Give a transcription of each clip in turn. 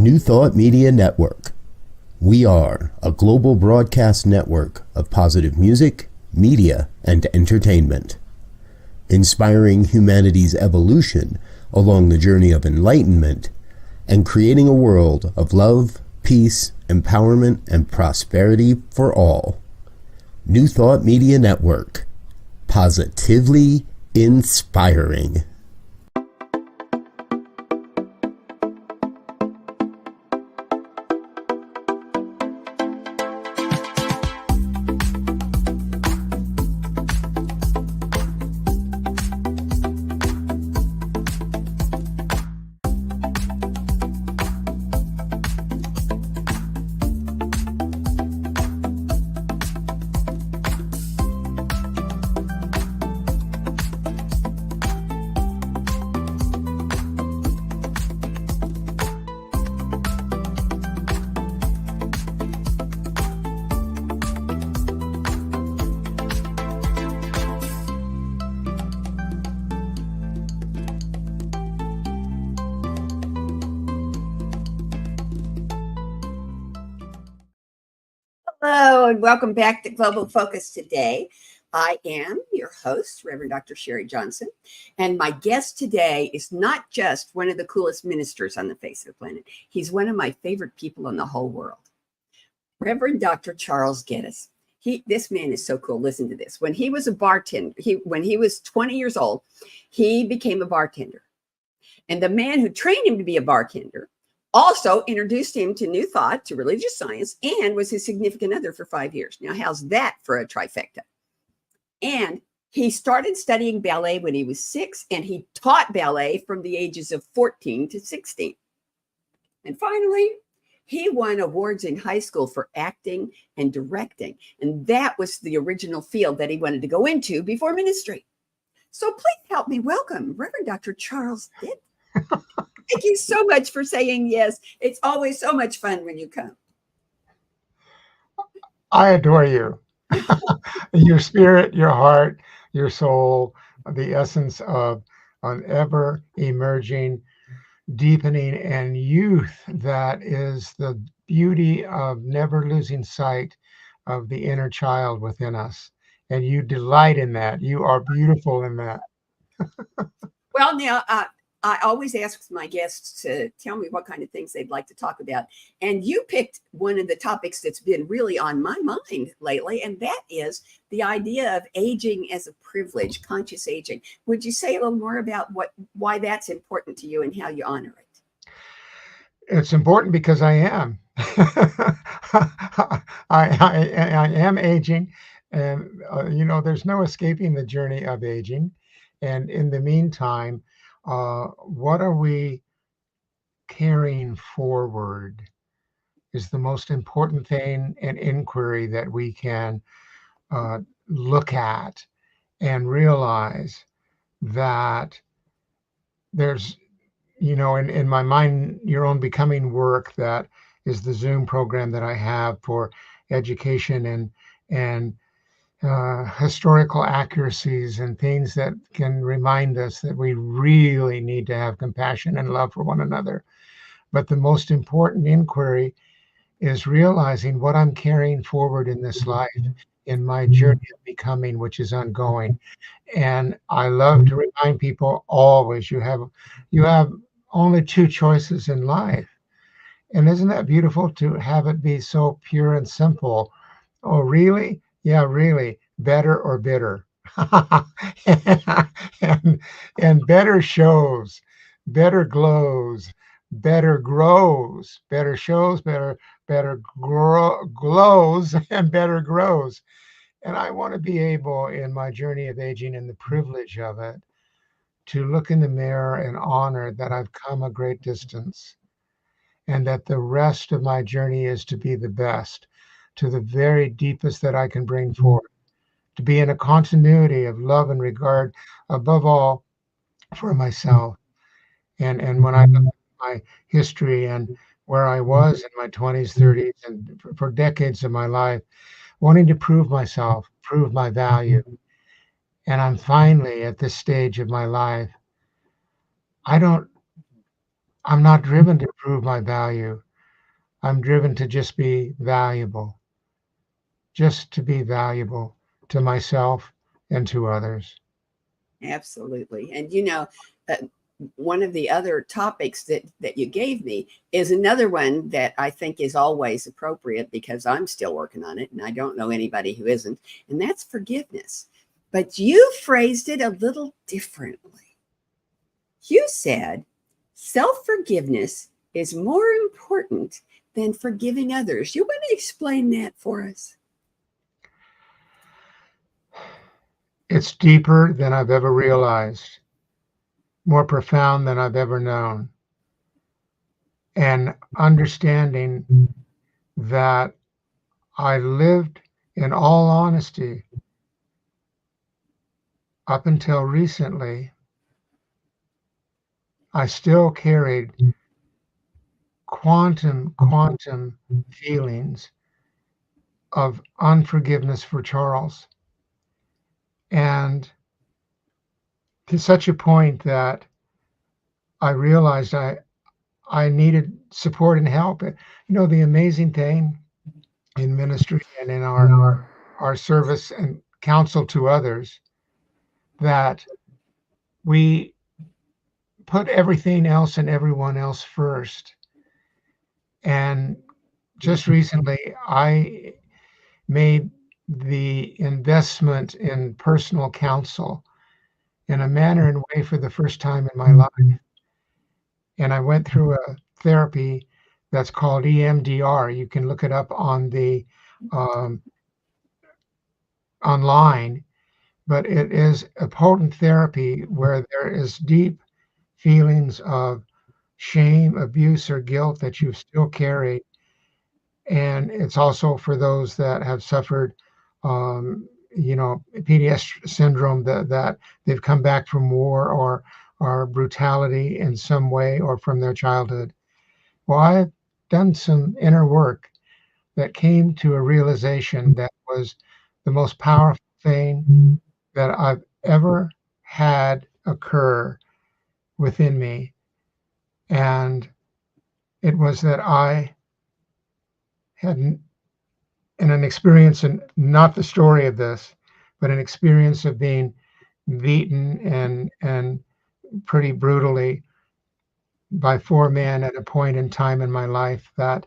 New Thought Media Network. We are a global broadcast network of positive music, media, and entertainment, inspiring humanity's evolution along the journey of enlightenment and creating a world of love, peace, empowerment, and prosperity for all. New Thought Media Network. Positively inspiring. Hello, and welcome back to Global Focus today. I am your host, Reverend Dr. Sharri Johnson, and my guest today is not just one of the coolest ministers on the face of the planet. He's one of my favorite people in the whole world, Reverend Dr. Charles Geddes. This man is so cool. Listen to this. When he was a bartender, when he was 20 years old, he became a bartender. And the man who trained him to be a bartender also introduced him to New Thought, to religious science, and was his significant other for 5 years. Now, how's that for a trifecta? And he started studying ballet when he was 6, and he taught ballet from the ages of 14 to 16. And finally, he won awards in high school for acting and directing. And that was the original field that he wanted to go into before ministry. So please help me welcome Reverend Dr. Charles Geddes. Thank you so much for saying yes. It's always so much fun when you come. I adore you. Your spirit, your heart, your soul, the essence of an ever emerging, deepening, and youth that is the beauty of never losing sight of the inner child within us. And you delight in that. You are beautiful in that. Well, now, I always ask my guests to tell me what kind of things they'd like to talk about. And you picked one of the topics that's been really on my mind lately, and that is the idea of aging as a privilege, conscious aging. Would you say a little more about why that's important to you and how you honor it? It's important because I am. I am aging, and there's no escaping the journey of aging. And in the meantime, what are we carrying forward is the most important thing and inquiry that we can look at and realize that there's, in my Mind Your Own Becoming work, that is the Zoom program that I have for education and historical accuracies and things that can remind us that we really need to have compassion and love for one another. But the most important inquiry is realizing what I'm carrying forward in this life, in my journey of becoming, which is ongoing. And I love to remind people always, you have only two choices in life. And isn't that beautiful to have it be so pure and simple? Oh, really? Yeah, really. Better or bitter. and better shows, better glows, better grows, better shows, better glows, and better grows. And I want to be able, in my journey of aging and the privilege of it, to look in the mirror and honor that I've come a great distance, and that the rest of my journey is to be the best, to the very deepest that I can bring forth, to be in a continuity of love and regard, above all, for myself. And when I look at my history and where I was in my 20s, 30s, and for decades of my life, wanting to prove myself, prove my value. And I'm finally at this stage of my life. I don't I'm not driven to prove my value. I'm driven to just be valuable, just to be valuable to myself and to others. Absolutely. And uh, one of the other topics that you gave me is another one that I think is always appropriate because I'm still working on it and I don't know anybody who isn't, and that's forgiveness. But you phrased it a little differently. You said self-forgiveness is more important than forgiving others. You want to explain that for us? It's deeper than I've ever realized, more profound than I've ever known. And understanding that I lived, in all honesty, up until recently, I still carried quantum feelings of unforgiveness for Charles. And to such a point that I realized I needed support and help. The amazing thing in ministry and in our service and counsel to others, that we put everything else and everyone else first. And just recently, I made the investment in personal counsel in a manner and way for the first time in my life. And I went through a therapy that's called EMDR. You can look it up on the online, but it is a potent therapy where there is deep feelings of shame, abuse, or guilt that you still carry. And it's also for those that have suffered, PTSD syndrome, that they've come back from war or brutality in some way or from their childhood. Well, I've done some inner work that came to a realization that was the most powerful thing that I've ever had occur within me. And it was that I had, in an experience, and not the story of this, but an experience of being beaten and pretty brutally by 4 men at a point in time in my life, that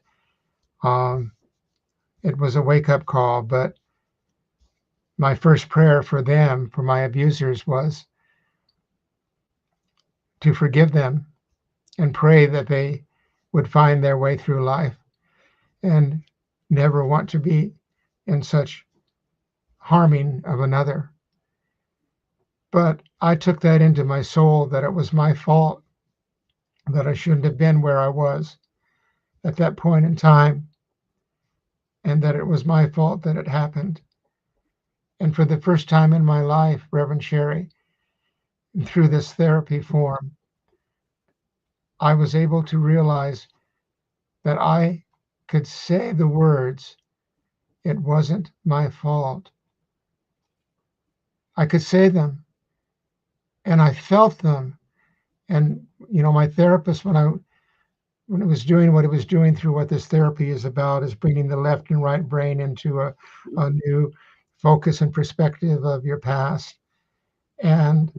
it was a wake-up call. But my first prayer for them, for my abusers, was to forgive them and pray that they would find their way through life and never want to be in such harming of another. But I took that into my soul, that it was my fault, that I shouldn't have been where I was at that point in time, and that it was my fault that it happened. And for the first time in my life, Reverend Sharri, through this therapy form, I was able to realize that I could say the words, "It wasn't my fault." I could say them, and I felt them. And my therapist, when it was doing what it was doing through what this therapy is about, is bringing the left and right brain into a new focus and perspective of your past. And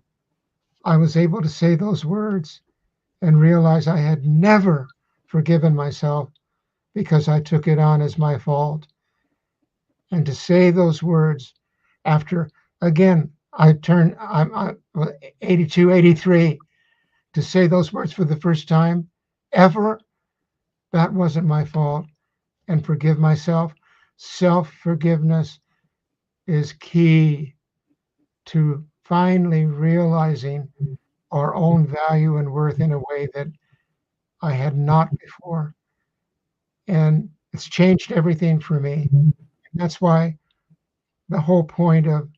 I was able to say those words and realize I had never forgiven myself because I took it on as my fault. And to say those words after, again, I'm 82, 83, to say those words for the first time ever, that wasn't my fault, and forgive myself. Self-forgiveness is key to finally realizing our own value and worth in a way that I had not before. And it's changed everything for me. And that's why the whole point of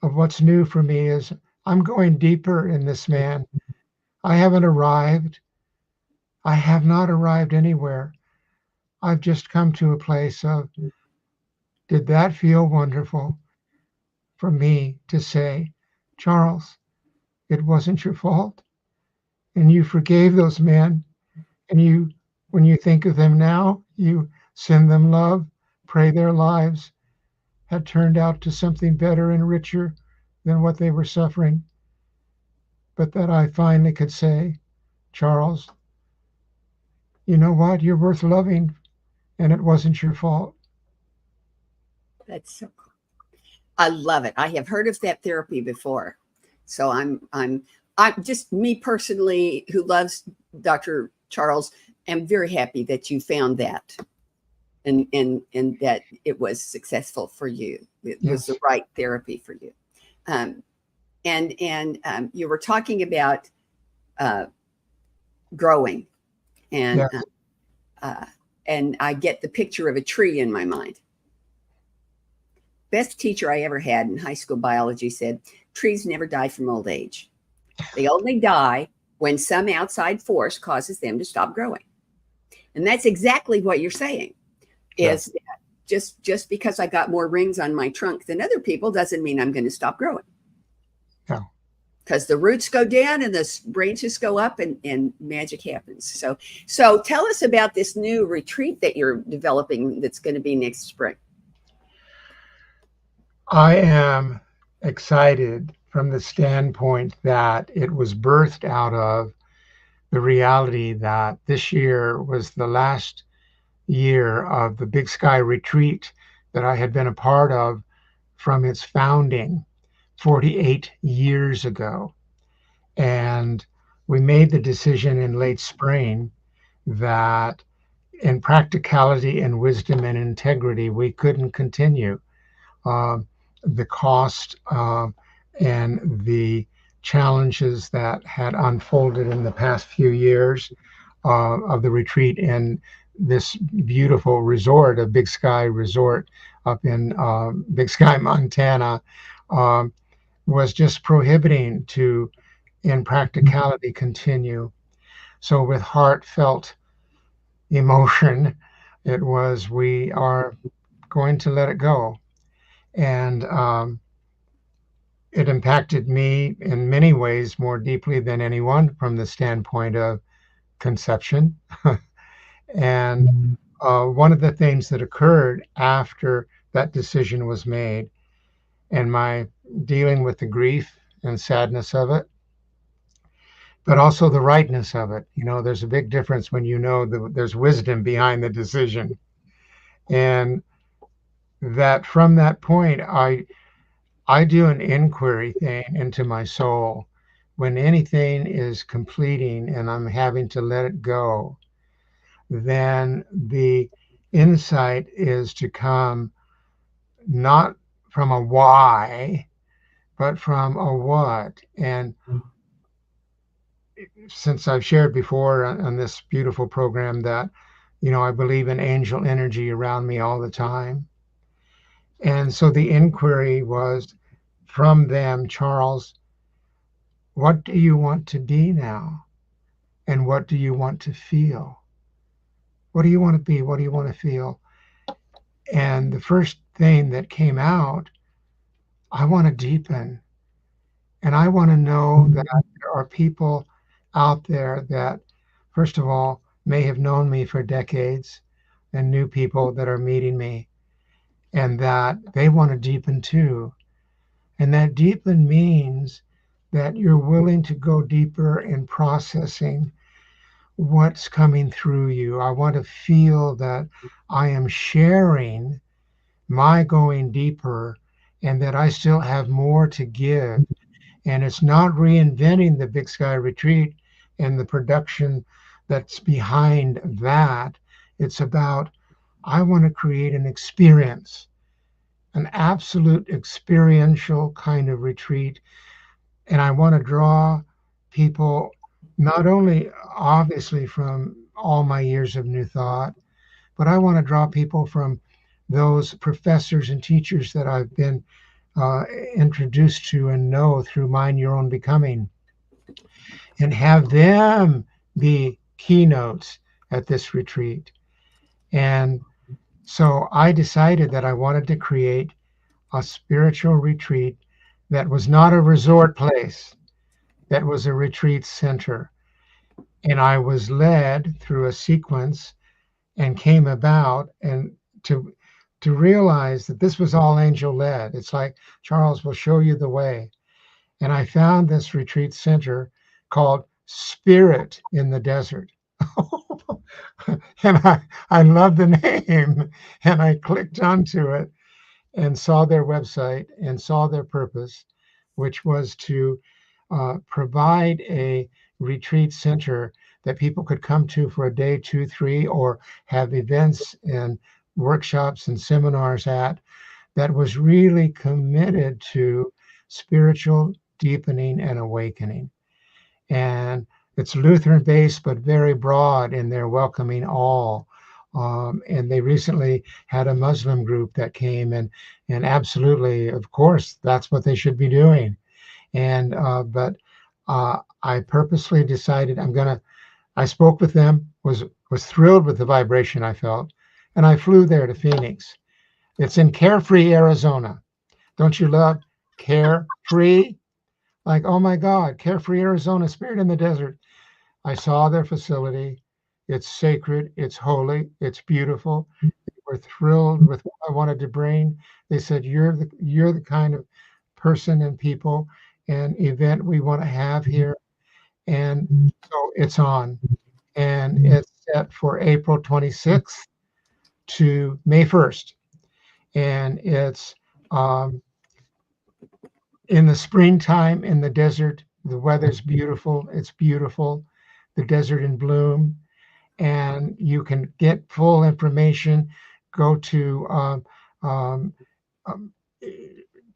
what's new for me is I'm going deeper in this man. I haven't arrived. I have not arrived anywhere. I've just come to a place of, did that feel wonderful for me to say, Charles, it wasn't your fault, and you forgave those men, And when you think of them now, you send them love, pray their lives had turned out to something better and richer than what they were suffering. But that I finally could say, Charles, you know what? You're worth loving, and it wasn't your fault. That's so cool. I love it. I have heard of that therapy before. So I'm just, me personally, who loves Dr. Charles, am very happy that you found that and that it was successful for you. It was the right therapy for you. And you were talking about growing, and I get the picture of a tree in my mind. Best teacher I ever had in high school biology said, trees never die from old age. They only die when some outside force causes them to stop growing. And that's exactly what you're saying, is that just because I got more rings on my trunk than other people doesn't mean I'm going to stop growing. No. Because the roots go down and the branches go up, and magic happens. So tell us about this new retreat that you're developing that's going to be next spring. I am excited from the standpoint that it was birthed out of the reality that this year was the last year of the Big Sky Retreat that I had been a part of from its founding 48 years ago. And we made the decision in late spring that in practicality and wisdom and integrity, we couldn't continue. The cost and the challenges that had unfolded in the past few years of the retreat in this beautiful resort, a Big Sky Resort up in Big Sky, Montana, was just prohibiting to, in practicality, continue. So with heartfelt emotion, it was, we are going to let it go. And it impacted me in many ways more deeply than anyone from the standpoint of conception. And one of the things that occurred after that decision was made, and my dealing with the grief and sadness of it, but also the rightness of it. You know, there's a big difference when you know there's wisdom behind the decision. And that from that point, I do an inquiry thing into my soul. When anything is completing and I'm having to let it go, then the insight is to come not from a why, but from a what. And since I've shared before on this beautiful program that, you know, I believe in angel energy around me all the time. And so the inquiry was from them, Charles, what do you want to be now? And what do you want to feel? What do you want to be? What do you want to feel? And the first thing that came out, I want to deepen. And I want to know that there are people out there that, first of all, may have known me for decades, and new people that are meeting me, and that they want to deepen too. And that deepen means that you're willing to go deeper in processing what's coming through you. I want to feel that I am sharing my going deeper, and that I still have more to give. And it's not reinventing the Big Sky Retreat and the production that's behind that. It's about, I want to create an experience, an absolute experiential kind of retreat. And I want to draw people, not only obviously from all my years of New Thought, but I want to draw people from those professors and teachers that I've been introduced to and know through Mind Your Own Becoming, and have them be keynotes at this retreat. And so I decided that I wanted to create a spiritual retreat that was not a resort place, that was a retreat center. And I was led through a sequence and came about and to realize that this was all angel led. It's like, Charles will show you the way. And I found this retreat center called Spirit in the Desert. And I love the name. And I clicked onto it and saw their website and saw their purpose, which was to provide a retreat center that people could come to for a day, 2, 3, or have events and workshops and seminars at, that was really committed to spiritual deepening and awakening. And it's Lutheran based, but very broad in their welcoming all. And they recently had a Muslim group that came, and absolutely, of course, that's what they should be doing. And but I purposely decided I spoke with them, was thrilled with the vibration I felt, and I flew there to Phoenix. It's in Carefree, Arizona. Don't you love Carefree? Like, oh my God, Carefree, Arizona, Spirit in the Desert. I saw their facility. It's sacred, it's holy, it's beautiful. They were thrilled with what I wanted to bring. They said, you're the kind of person and people and event we want to have here. And so it's on. And it's set for April 26th to May 1st. And it's in the springtime in the desert. The weather's beautiful. It's beautiful. The desert in bloom. And you can get full information. Go to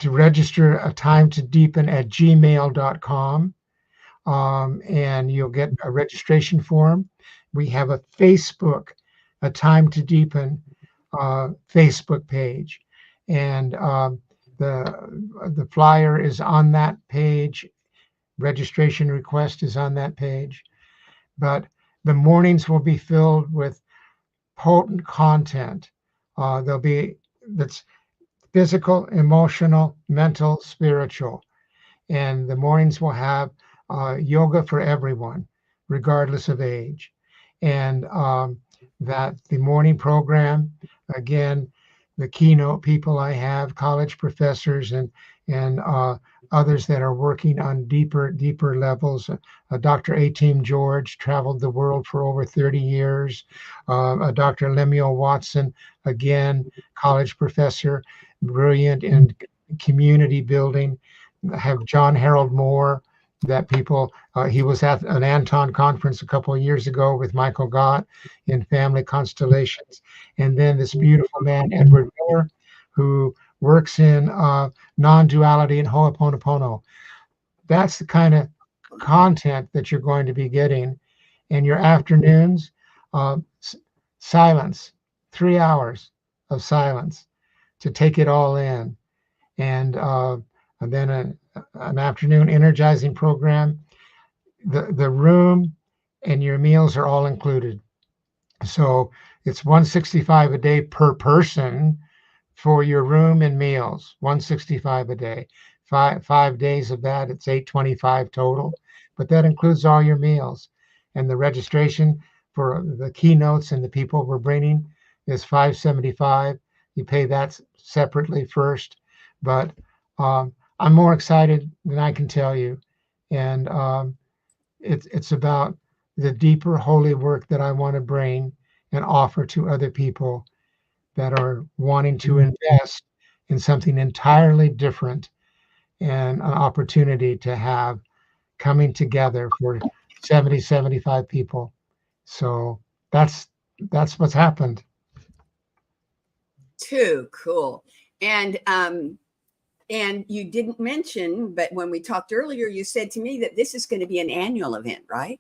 register a time to deepen at gmail.com. And you'll get a registration form. We have a Facebook, a Time to Deepen Facebook page. And the flyer is on that page. Registration request is on that page. But the mornings will be filled with potent content. That's physical, emotional, mental, spiritual. And the mornings will have yoga for everyone, regardless of age. And that the morning program, again, the keynote people I have, college professors and others that are working on deeper levels. Dr. A-Team George traveled the world for over 30 years. Dr. Lemuel Watson, again, college professor, brilliant in community building. I have John Harold Moore, that people, he was at an Anton conference a couple of years ago with Michael Gott in family constellations. And then this beautiful man, Edward Miller, who works in non-duality and Ho'oponopono. That's the kind of content that you're going to be getting. And your afternoons, silence, 3 hours of silence to take it all in. And then an afternoon energizing program. The room and your meals are all included. So it's $165 a day per person for your room and meals. $165 a day. 5 days of that, it's $825 total. But that includes all your meals. And the registration for the keynotes and the people we're bringing is $575. You pay that separately first. But I'm more excited than I can tell you. And it's about the deeper holy work that I want to bring and offer to other people that are wanting to invest in something entirely different, and an opportunity to have coming together for 70, 75 people. So that's what's happened. Too cool. And you didn't mention, but when we talked earlier, you said to me that this is going to be an annual event, right?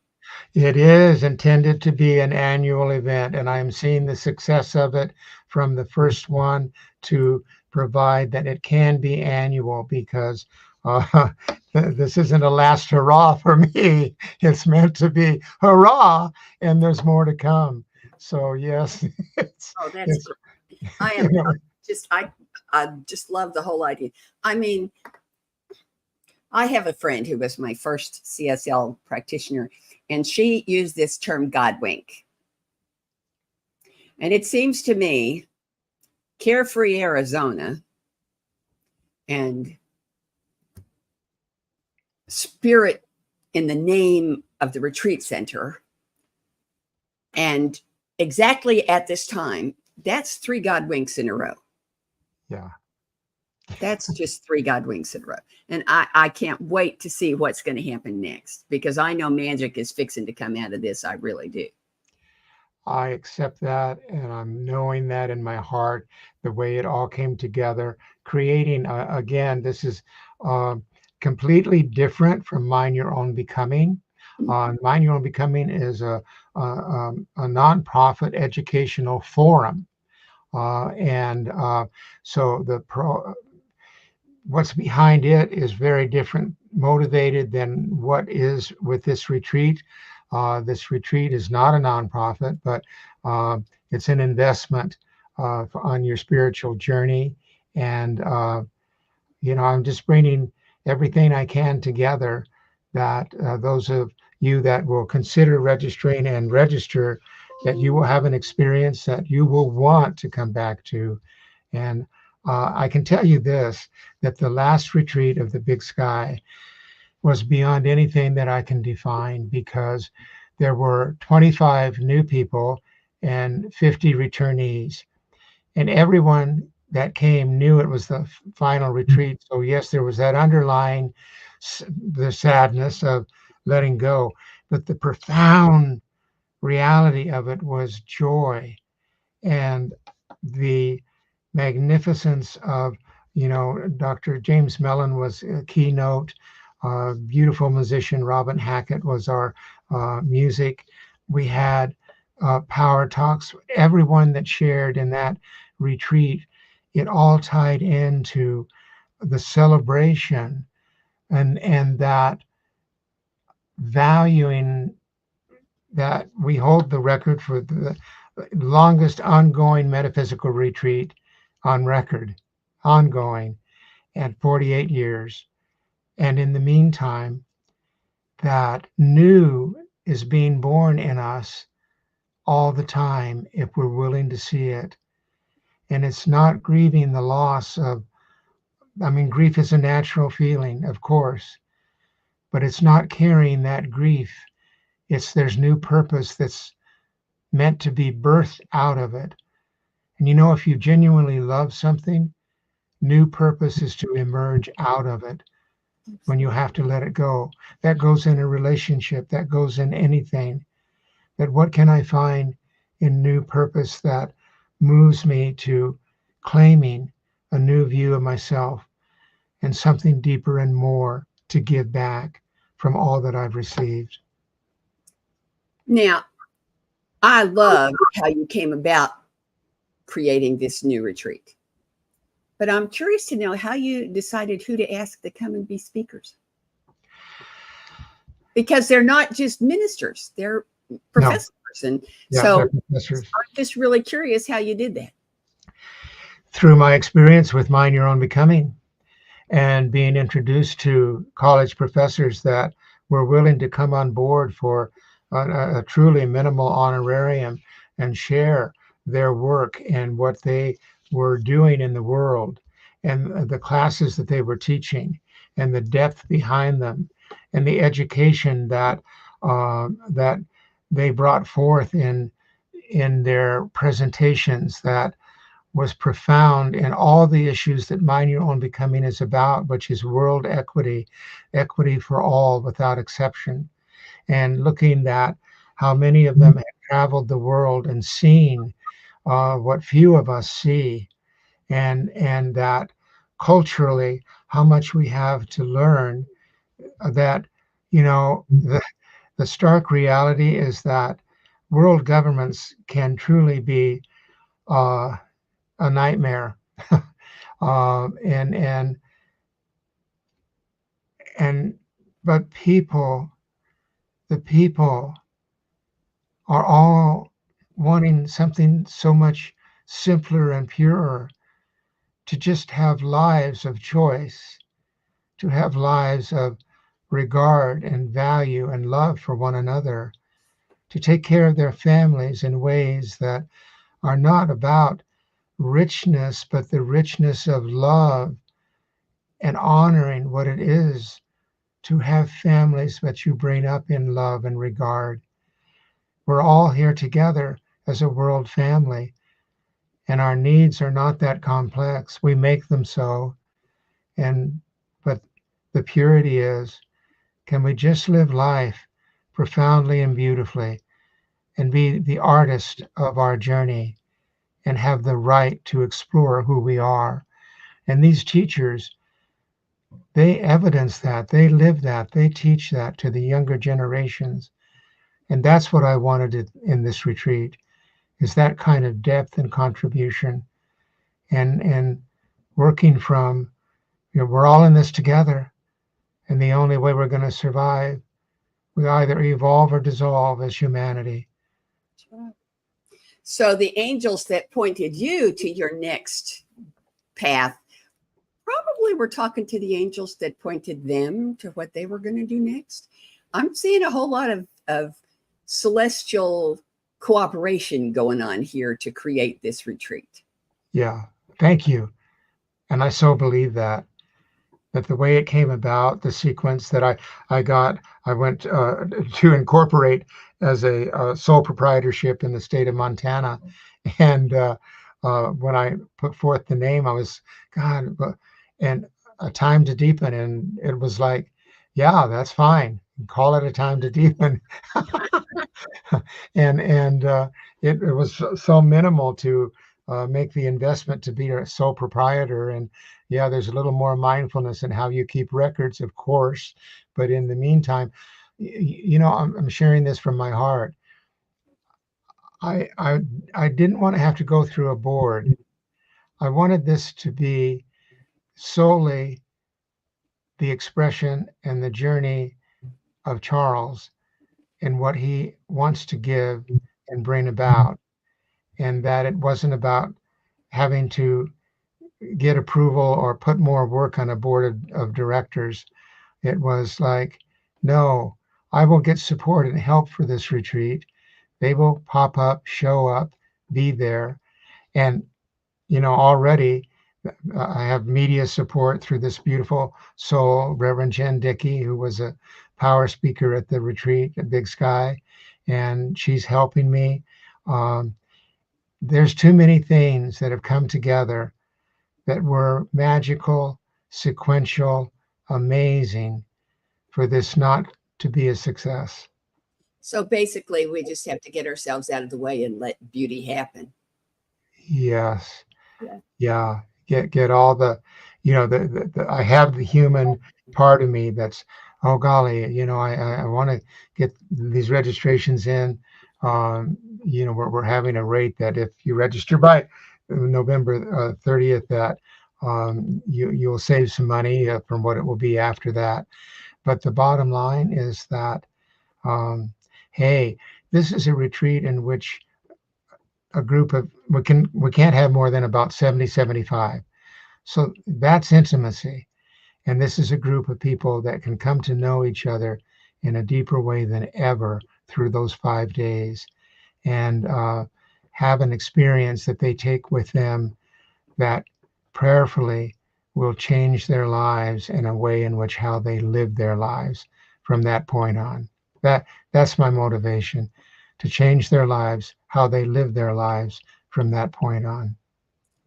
It is intended to be an annual event, and I'm seeing the success of it from the first one to provide that it can be annual, because this isn't a last hurrah for me. It's meant to be hurrah, and there's more to come. So yes. That's great. I am I just love the whole idea. I mean, I have a friend who was my first CSL practitioner, and she used this term God wink. And it seems to me Carefree Arizona and Spirit in the name of the retreat center, and exactly at this time, that's 3 God winks in a row. Yeah. That's just 3 God winks in a row. And I can't wait to see what's going to happen next, because I know magic is fixing to come out of this. I really do. I accept that, and I'm knowing that in my heart, the way it all came together, creating, again, this is completely different from Mind Your Own Becoming. Mind Your Own Becoming is a nonprofit educational forum. So what's behind it is very different motivated than what is with this retreat. This retreat is not a nonprofit, but it's an investment on your spiritual journey. And, I'm just bringing everything I can together that those of you that will consider registering and register, that you will have an experience that you will want to come back to. And I can tell you this, that the last retreat of the Big Sky was beyond anything that I can define, because there were 25 new people and 50 returnees. And everyone that came knew it was the final retreat. So yes, there was that underlying the sadness of letting go, but the profound reality of it was joy and the magnificence of, Dr. James Mellon was a keynote. Beautiful musician Robin Hackett was our music. We had power talks. Everyone that shared in that retreat, it all tied into the celebration and that valuing that we hold the record for the longest ongoing metaphysical retreat on record, ongoing, at 48 years. And in the meantime, that new is being born in us all the time if we're willing to see it. And it's not grieving the loss of, grief is a natural feeling, of course, but it's not carrying that grief. There's new purpose that's meant to be birthed out of it. And if you genuinely love something, new purpose is to emerge out of it when you have to let it go. That goes in a relationship, that goes in anything. That what can I find in new purpose that moves me to claiming a new view of myself and something deeper and more to give back from all that I've received. Now, I love how you came about creating this new retreat, but I'm curious to know how you decided who to ask to come and be speakers, because they're not just ministers, they're professors. No. And so I'm just really curious how you did that. Through my experience with Mind Your Own Becoming and being introduced to college professors that were willing to come on board for a truly minimal honorarium and share their work and what they were doing in the world and the classes that they were teaching and the depth behind them and the education that that they brought forth in their presentations that was profound in all the issues that Mind Your Own Becoming is about, which is world equity, equity for all without exception. And looking at how many of them have traveled the world and seen what few of us see, and that culturally how much we have to learn, that the stark reality is that world governments can truly be a nightmare. But the people are all wanting something so much simpler and purer, to just have lives of choice, to have lives of regard and value and love for one another, to take care of their families in ways that are not about richness, but the richness of love and honoring what it is to have families that you bring up in love and regard. We're all here together as a world family, and our needs are not that complex. We make them so. But the purity is, can we just live life profoundly and beautifully and be the artist of our journey and have the right to explore who we are? And these teachers, they evidence that, they live that, they teach that to the younger generations. And that's what I wanted in this retreat, is that kind of depth and contribution, and working from, we're all in this together, and the only way we're going to survive, we either evolve or dissolve as humanity. So the angels that pointed you to your next path probably were talking to the angels that pointed them to what they were going to do next. I'm seeing a whole lot of celestial cooperation going on here to create this retreat. Yeah, thank you. And I so believe that the way it came about, the sequence that I went to incorporate as a sole proprietorship in the state of Montana. And when I put forth the name, I was, God, and a time to deepen. And it was like, yeah, that's fine. Call it a time to deepen. and it was so minimal to make the investment to be a sole proprietor. And yeah, there's a little more mindfulness in how you keep records, of course. But in the meantime, I'm sharing this from my heart. I didn't want to have to go through a board. I wanted this to be solely the expression and the journey of Charles and what he wants to give and bring about, and that it wasn't about having to get approval or put more work on a board of directors. It was like, no, I will get support and help for this retreat. They will pop up, show up, be there. And, already I have media support through this beautiful soul, Reverend Jen Dickey, who was a power speaker at the retreat at Big Sky, and she's helping me. There's too many things that have come together that were magical, sequential, amazing for this not to be a success. So basically, we just have to get ourselves out of the way and let beauty happen. Yes. Yeah. Get all the, I have the human part of me that's, oh golly, I want to get these registrations in. We're having a rate that if you register by November 30th, that you'll save some money from what it will be after that. But the bottom line is that, hey, this is a retreat in which a group of, we can't have more than about 70, 75. So that's intimacy. And this is a group of people that can come to know each other in a deeper way than ever through those 5 days, and have an experience that they take with them that prayerfully will change their lives in a way in which how they live their lives from that point on. That's my motivation, to change their lives, how they live their lives from that point on.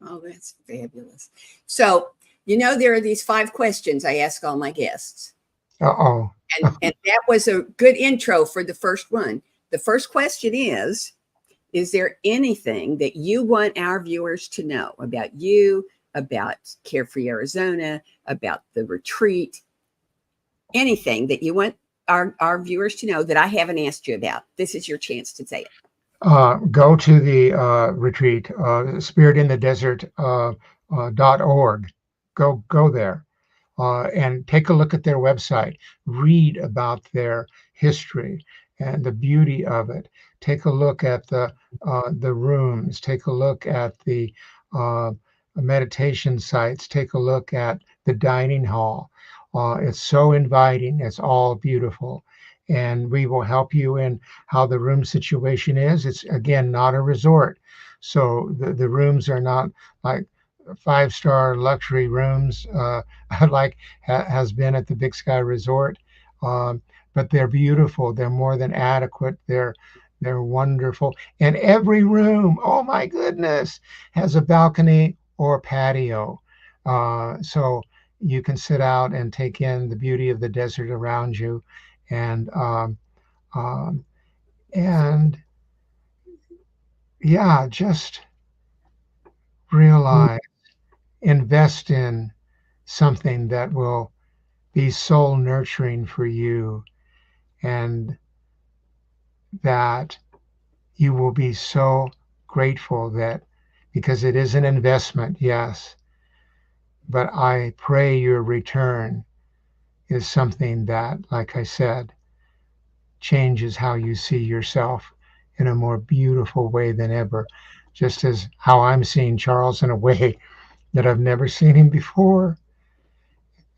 Oh, that's fabulous. So, there are these 5 questions I ask all my guests. Uh-oh. And that was a good intro for the first one. The first question is there anything that you want our viewers to know about you, about Carefree Arizona, about the retreat? Anything that you want our viewers to know that I haven't asked you about? This is your chance to say it. Go to the retreat, spiritinthedesert.org. Go there and take a look at their website. Read about their history and the beauty of it. Take a look at the rooms. Take a look at the meditation sites. Take a look at the dining hall. It's so inviting. It's all beautiful. And we will help you in how the room situation is. It's, again, not a resort. So the rooms are not like five-star luxury rooms like has been at the Big Sky Resort. Um, but they're beautiful. They're more than adequate. They're wonderful. And every room, oh my goodness, has a balcony or patio. So you can sit out and take in the beauty of the desert around you, and um, and yeah, just realize, invest in something that will be soul nurturing for you, and that you will be so grateful that, because it is an investment, yes, but I pray your return is something that, like I said, changes how you see yourself in a more beautiful way than ever, just as how I'm seeing Charles in a way that I've never seen him before.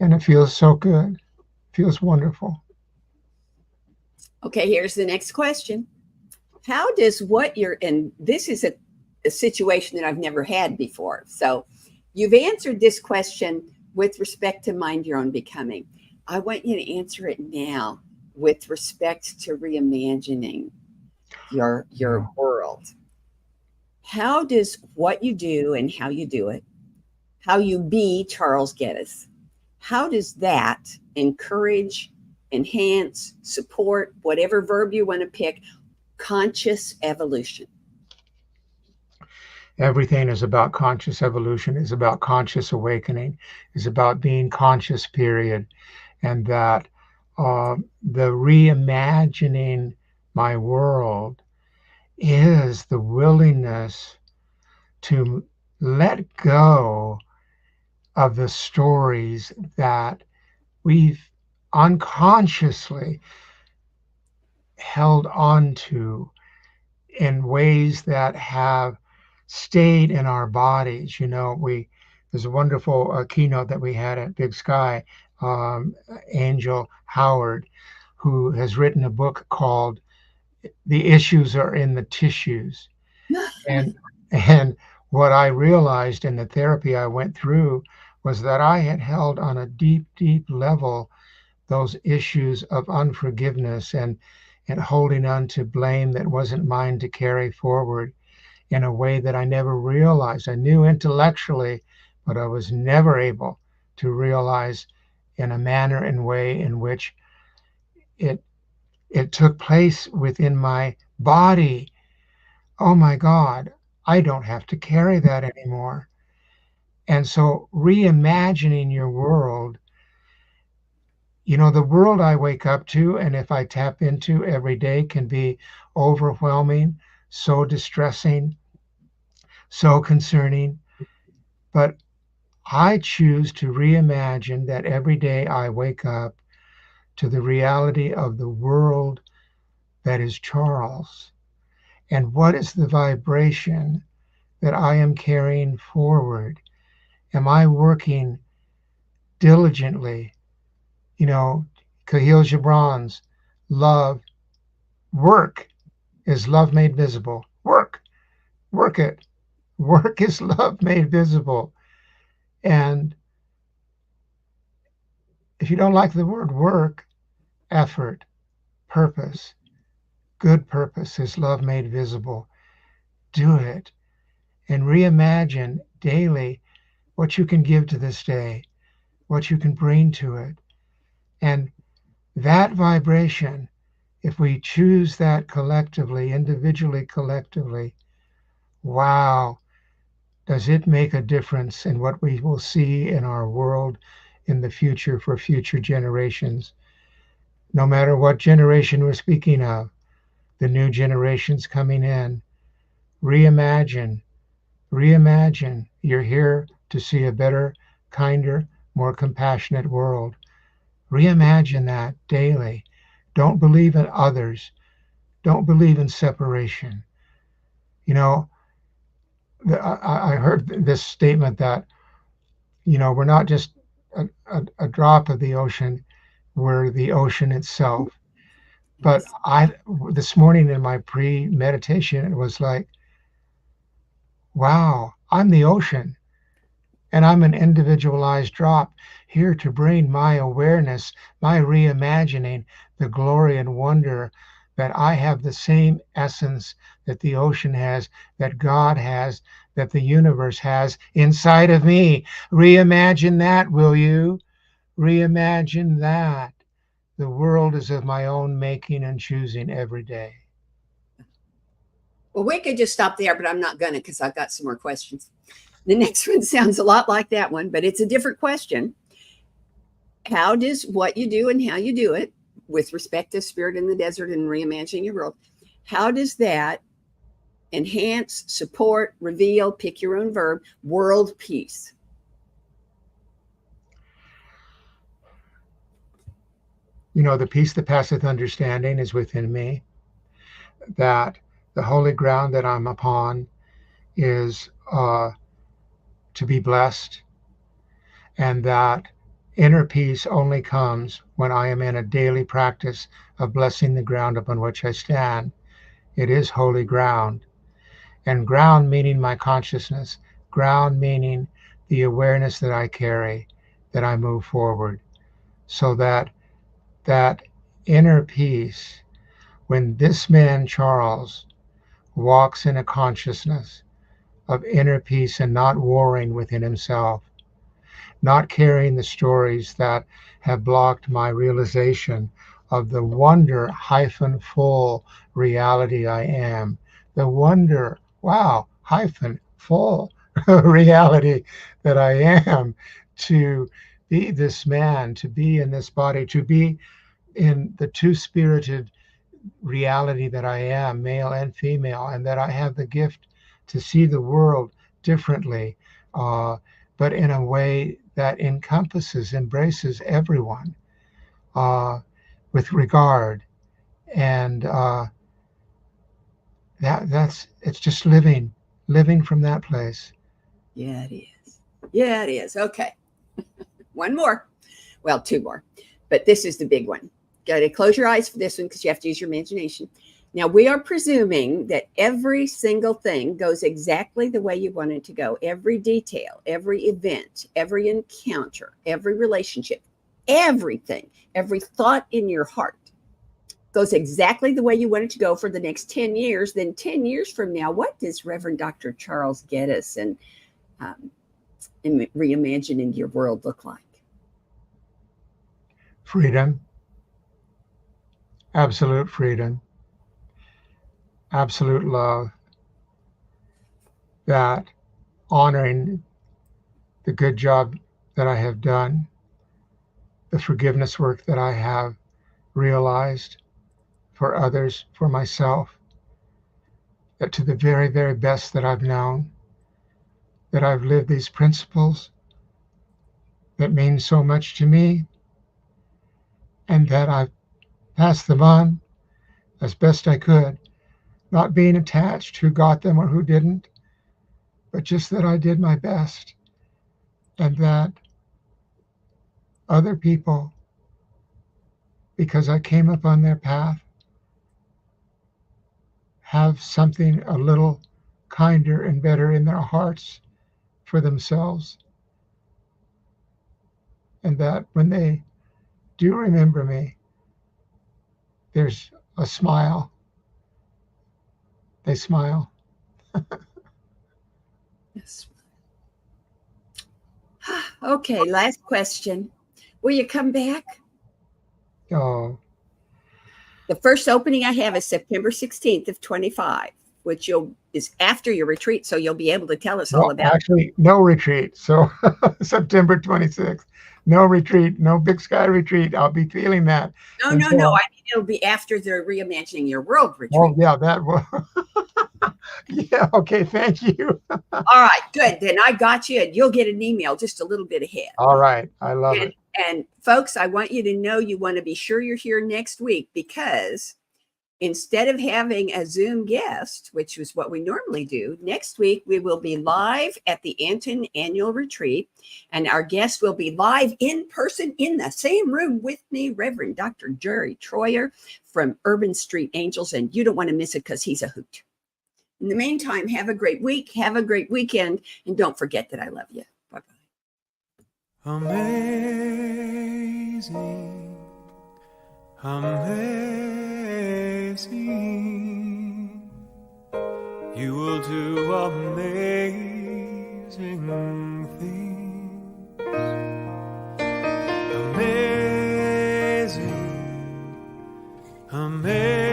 And it feels so good. It feels wonderful. Okay, here's the next question. How does what you're in, this is a situation that I've never had before. So you've answered this question with respect to mind your own becoming. I want you to answer it now with respect to reimagining your world. How does what you do and how you do it, how you be Charles Geddes, how does that encourage, enhance, support, whatever verb you want to pick, conscious evolution? Everything is about conscious evolution, is about conscious awakening, is about being conscious, period. And that the reimagining my world is the willingness to let go of the stories that we've unconsciously held on to in ways that have stayed in our bodies. There's a wonderful keynote that we had at Big Sky, Angel Howard, who has written a book called "The Issues Are in the Tissues." And what I realized in the therapy I went through was that I had held on a deep, deep level those issues of unforgiveness and holding on to blame that wasn't mine to carry forward in a way that I never realized. I knew intellectually, but I was never able to realize in a manner and way in which it took place within my body. Oh my God, I don't have to carry that anymore. And so reimagining your world, the world I wake up to, and if I tap into every day, can be overwhelming, so distressing, so concerning. But I choose to reimagine that every day I wake up to the reality of the world that is Charles. And what is the vibration that I am carrying forward? Am I working diligently? Khalil Gibran's love, work is love made visible. Work it. Work is love made visible. And if you don't like the word work, effort, purpose, good purpose is love made visible. Do it and reimagine daily what you can give to this day, what you can bring to it. And that vibration, if we choose that collectively, individually, collectively, wow, does it make a difference in what we will see in our world in the future for future generations? No matter what generation we're speaking of, the new generations coming in, reimagine, reimagine. You're here to see a better, kinder, more compassionate world. Reimagine that daily. Don't believe in others. Don't believe in separation. I heard this statement that, we're not just a drop of the ocean were the ocean itself. But this morning in my pre-meditation, it was like, wow, I'm the ocean, and I'm an individualized drop here to bring my awareness, my reimagining, the glory and wonder that I have the same essence that the ocean has, that God has, that the universe has inside of me. Reimagine that, will you? Reimagine that. The world is of my own making and choosing every day. Well, we could just stop there, but I'm not going to, because I've got some more questions. The next one sounds a lot like that one, but it's a different question. How does what you do and how you do it, with respect to Spirit in the Desert and reimagining your world, how does that enhance, support, reveal, pick your own verb, world peace? You know, the peace that passeth understanding is within me, that the holy ground that I'm upon is to be blessed, and that inner peace only comes when I am in a daily practice of blessing the ground upon which I stand. It is holy ground, and ground meaning my consciousness, ground meaning the awareness that I carry, that I move forward, so that inner peace, when this man Charles walks in a consciousness of inner peace and not warring within himself, not carrying the stories that have blocked my realization of the wonder-full reality I am, the wonder, wow, full reality that I am, to be this man, to be in this body, to be in the two-spirited reality that I am, male and female, and that I have the gift to see the world differently, but in a way that encompasses, embraces everyone with regard. And it's just living from that place. Yeah, it is. Yeah, it is. Okay. One more. Well, two more. But this is the big one. Got to close your eyes for this one because you have to use your imagination. Now, we are presuming that every single thing goes exactly the way you want it to go. Every detail, every event, every encounter, every relationship, everything, every thought in your heart goes exactly the way you want it to go for the next 10 years. Then 10 years from now, what does Reverend Dr. Charles Geddes and reimagining your world look like? Freedom. Absolute freedom. Absolute love. That honoring the good job that I have done, the forgiveness work that I have realized for others, for myself, that to the very, very best that I've known, that I've lived these principles that mean so much to me, and that I've passed them on as best I could, not being attached who got them or who didn't, but just that I did my best, and that other people, because I came up on their path, have something a little kinder and better in their hearts for themselves. And that when they do remember me, there's a smile. They smile. Yes. Okay, last question. Will you come back? Oh, The first opening I have is September 16th of 25, which is after your retreat, so you'll be able to tell us all about actually, no retreat. So September 26th, no retreat, no Big Sky retreat. I'll be feeling that. No. I mean, it'll be after the Reimagining Your World retreat. Oh, yeah, that will. Yeah, okay, thank you. All right, good. Then I got you, and you'll get an email just a little bit ahead. All right, I love it. And folks, I want you to know you want to be sure you're here next week, because instead of having a Zoom guest, which is what we normally do, next week we will be live at the Anton Annual Retreat, and our guest will be live in person in the same room with me, Reverend Dr. Jerry Troyer from Urban Street Angels, and you don't want to miss it because he's a hoot. In the meantime, have a great week, have a great weekend, and don't forget that I love you. Bye-bye. Amazing, amazing, you will do amazing things. Amazing, amazing,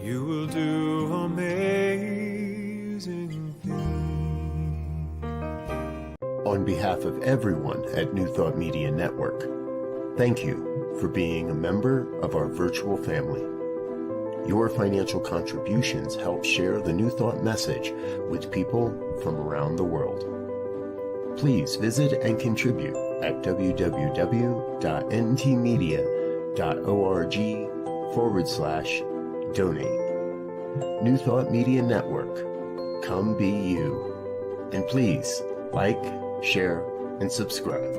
you will do amazing things. On behalf of everyone at New Thought Media Network, thank you for being a member of our virtual family. Your financial contributions help share the New Thought message with people from around the world. Please visit and contribute at www.ntmedia.org/donate. New Thought Media Network, come be you. And please like, share, and subscribe.